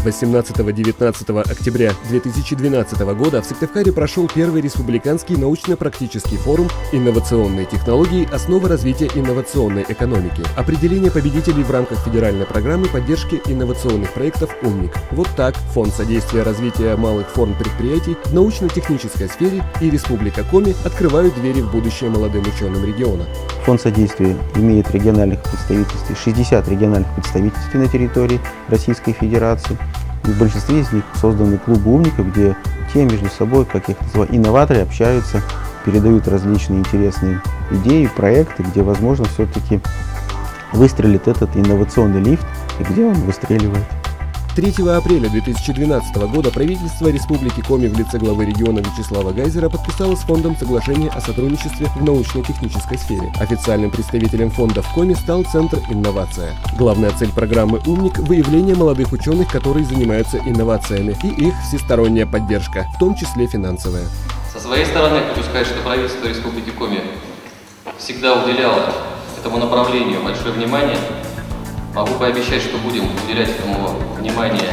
18-19 октября 2012 года в Сыктывкаре прошел первый республиканский научно-практический форум «Инновационные технологии. Основы развития инновационной экономики». Определение победителей в рамках федеральной программы поддержки инновационных проектов «Умник». Вот так Фонд содействия развития малых форм предприятий в научно-технической сфере и Республика Коми открывают двери в будущее молодым ученым региона. Фонд содействия имеет региональных представительств, 60 региональных представительств на территории Российской Федерации. И в большинстве из них созданы клубы умников, где те между собой, как я их называю, инноваторы, общаются, передают различные интересные идеи, проекты, где, возможно, все-таки выстрелит этот инновационный лифт и где он выстреливает. 3 апреля 2012 года правительство Республики Коми в лице главы региона Вячеслава Гайзера подписало с фондом соглашение о сотрудничестве в научно-технической сфере. Официальным представителем фонда в Коми стал Центр «Инновация». Главная цель программы «Умник» – выявление молодых ученых, которые занимаются инновациями, и их всесторонняя поддержка, в том числе финансовая. Со своей стороны хочу сказать, что правительство Республики Коми всегда уделяло этому направлению большое внимание. Могу пообещать, что будем уделять этому внимание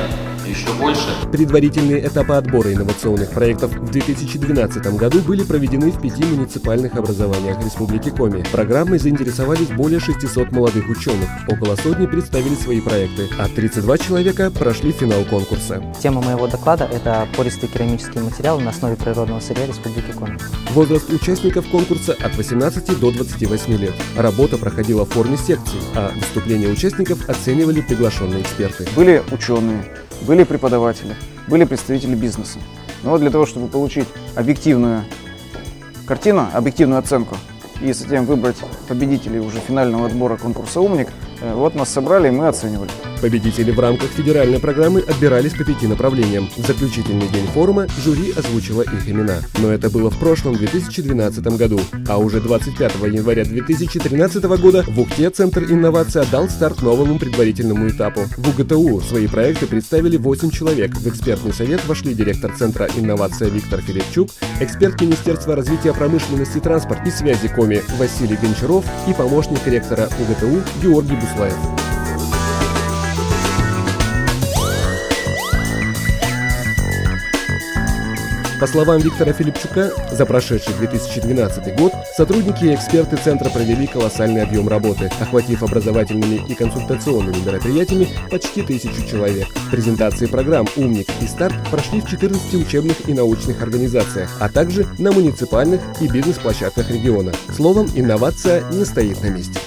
еще больше. Предварительные этапы отбора инновационных проектов в 2012 году были проведены в 5 муниципальных образованиях Республики Коми. Программой заинтересовались более 600 молодых ученых, около сотни представили свои проекты, а 32 человека прошли финал конкурса. Тема моего доклада – это пористые керамические материалы на основе природного сырья Республики Коми. Возраст участников конкурса от 18 до 28 лет. Работа проходила в форме секций, а выступления участников оценивали приглашенные эксперты. Были ученые, были преподаватели, были представители бизнеса. Но вот для того, чтобы получить объективную картину, объективную оценку и затем выбрать победителей уже финального отбора конкурса «Умник», вот нас собрали и мы оценивали. Победители в рамках федеральной программы отбирались по 5 направлениям. В заключительный день форума жюри озвучило их имена. Но это было в прошлом 2012 году. А уже 25 января 2013 года в Ухте Центр «Инновация» дал старт новому предварительному этапу. В УГТУ свои проекты представили 8 человек. В экспертный совет вошли директор Центра «Инновация» Виктор Филипчук, эксперт Министерства развития промышленности, транспорта и связи Коми Василий Гончаров и помощник ректора УГТУ Георгий Буслаев. По словам Виктора Филипчука, за прошедший 2012 год сотрудники и эксперты Центра провели колоссальный объем работы, охватив образовательными и консультационными мероприятиями почти 1000 человек. Презентации программ «Умник» и «Старт» прошли в 14 учебных и научных организациях, а также на муниципальных и бизнес-площадках региона. Словом, инновация не стоит на месте.